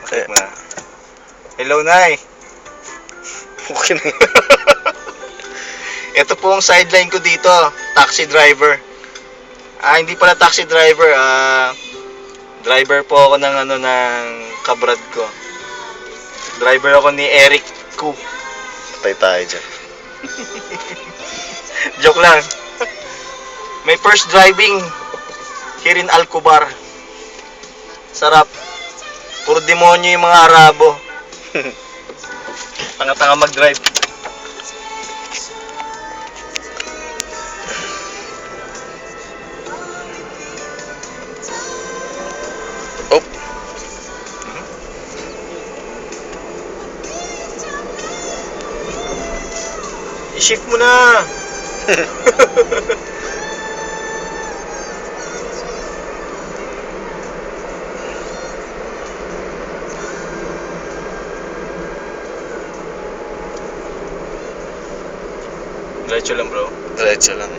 Check mo na. Hello, Nay. Okay na. Ito po ang sideline ko dito. Taxi driver. Hindi pala taxi driver. Driver po ako ng ng kabrad ko. Driver ako ni Eric Ku. Patay tayo dyan. Joke lang. May first driving here in Alcobar. Sarap. Puro demonyo yung mga Arabo. Tanga-tanga mag-drive. Oh. I-shift mo na. Diretso lang, bro. Diretso lang.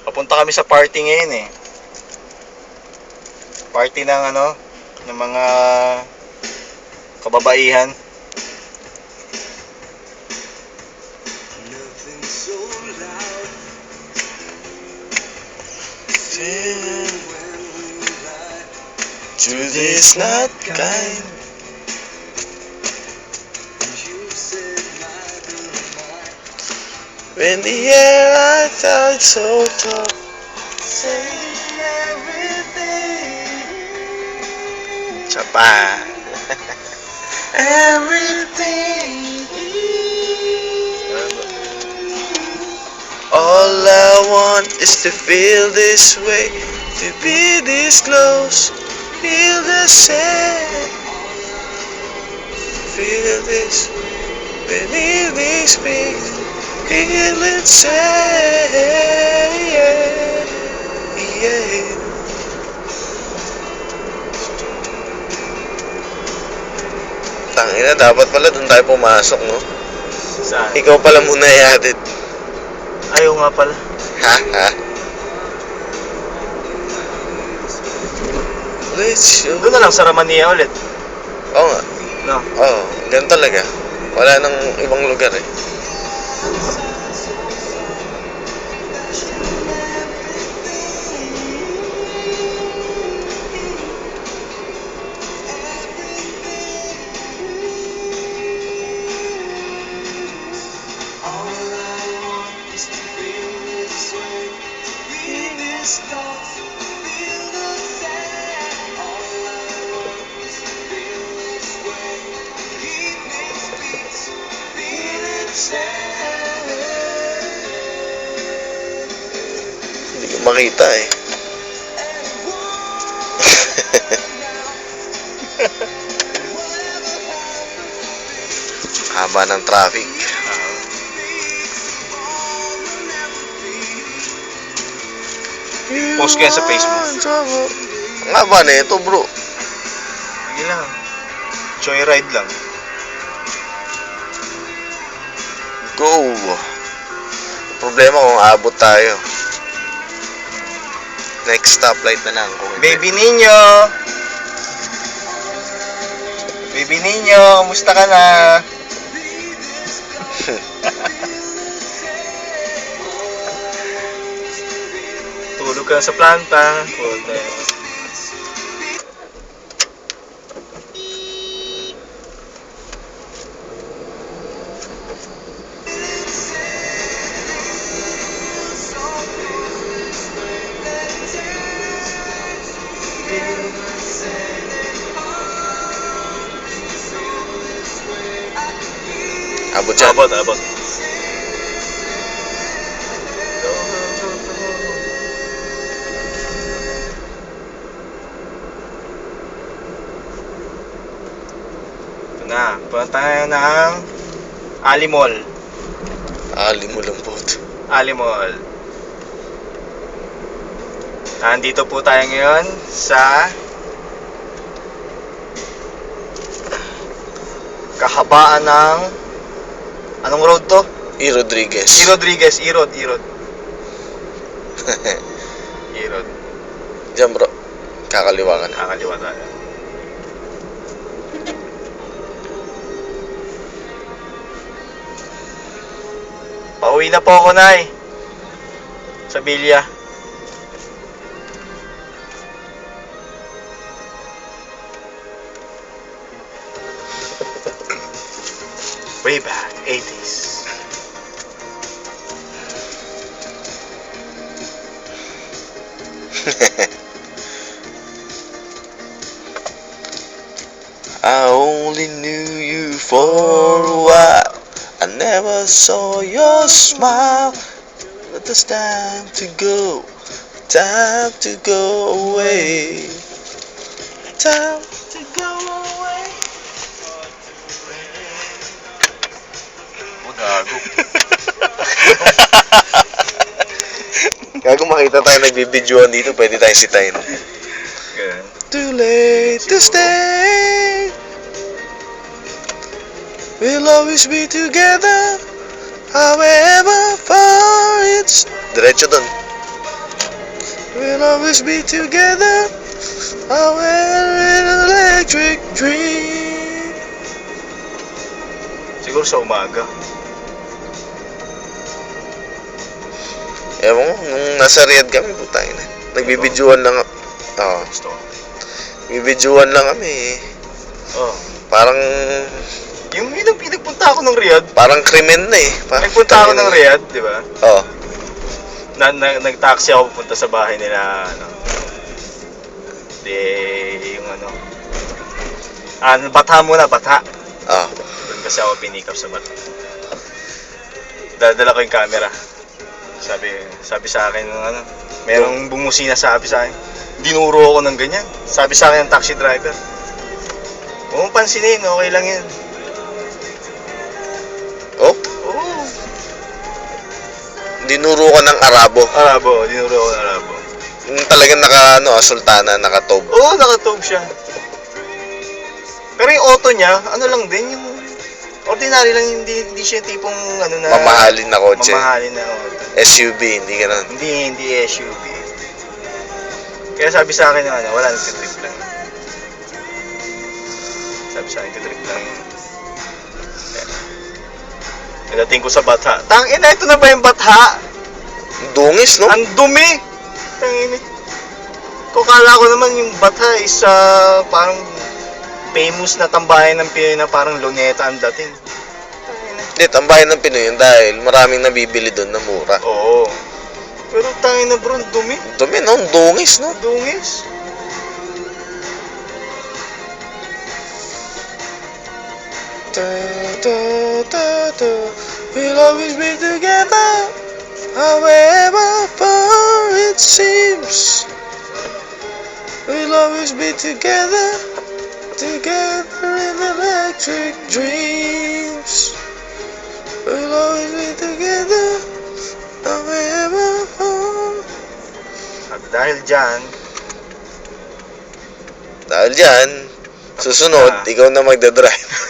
Papunta kami sa party ngayon eh. Party ng ng mga kababaihan. Truth is not kind. When the air I felt so tough. Saying everything. Chapa. Everything. All I want is to feel this way, to be this close, feel the same. Feel this when evening speaks, feel it say, yeah, yeah. Tangina, dapat pala doon tayo pumasok, no? Saan? Ikaw pala muna i-added. Ayaw nga pala. Ha? Let's show. Doon na lang sa Ramania ulit. Oo nga. No? Oo, ganun talaga. Wala nang ibang lugar eh. Hindi ko makita eh. Haba ng traffic. Post ko yan sa Facebook. Ang haba na ito, bro. Sige lang. Joyride lang. Go. Problema kung abot tayo. Next stoplight na lang kung hindi. Baby Ninyo! Baby Ninyo, kamusta ka na? Tulog ka sa planta. Puta. Abot siya. Abot. Ito na. Punta tayo ng Alimol. Alim mo lang po. Alimol. Nandito po tayo ngayon sa kahabaan ng Anong road to? E. Rodriguez. E. Rodriguez. Erod. Erod. Diyan bro. Kakaliwa ka na. Nakakaliwa tayo. Pauwi na po ako, Nay. Sa Bilya. Way back, 80s. I only knew you for a while. I never saw your smile. But it's time to go. Time to go away. Time to go away. Oh, gago. Gago, makita tayo nagbibidyoan dito, pwede tayo sitayin. Ganun. Too late to stay. We'll always be together. However far it's. Diretso dun. We'll always be together. However an electric dream. Siguro sa umaga. Ewan ko, nung nasa Riyadh kami, putang ina. Nagbibidyoan lang. Oo. Gusto ko. Nagbibidyoan lang kami. Oh. Parang. Yung pinagpunta ako ng Riyadh. Parang krimen na eh. Nagpunta ako ng Riyadh, di ba? Oo. Nag-taxi ako pupunta sa bahay nila, ano. Yung ano. Batha muna, Batha. Oo. Doon kasi ako pinikap sa Batha. Dala ko yung camera. Sabi sa akin, ano, merong bumusina sabi sa akin. Dinuro ako ng ganyan. Sabi sa akin ng taxi driver. Huwag mong pansinin, okay lang yan. Oh? Oo. Dinuro ka ng Arabo. Dinuro ako ng Arabo. Yung talagang sultana, nakatob. Oo, nakatob siya. Pero yung auto niya, ano lang din, yung ordinary lang, hindi siya tipong ano na... Mamahalin na kotse. Mamahalin na auto. SUV, hindi ka na. Hindi SUV. Kaya sabi sa akin, ano, wala, nagtitrip lang. Sabi sa akin, nagtitrip lang yun. Pagdating ko sa Batha. Tangina, ito na ba yung Batha? Dungis, no? Ang dumi! Tangina. Kung kala ko naman yung Batha is parang famous na tambayan ng Pinoy na parang Luneta ang dating. Tangina. Hindi, tambayan ng Pinoy yun dahil maraming nabibili doon na mura. Oo. Pero tangina bro, ang dumi. Dumi, no? Dungis, no? Dungis. We'll always be together, however far it seems. We'll always be together, together in electric dreams. We'll always be together, however far. At dahil dyan, susunod, ikaw na magdadrive.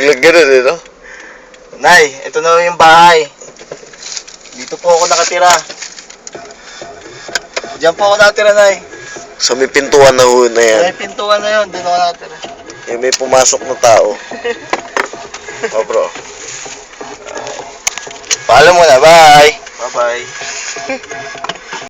Ganun eh, no? Nay, ito na yung bahay. Dito po ako nakatira. Diyan po ako nakatira, Nay. So may pintuan na ho na yan. May pintuan na yun, doon ako nakatira. Yung may pumasok na tao. Oh bro. Paalam muna, bye! Bye-bye.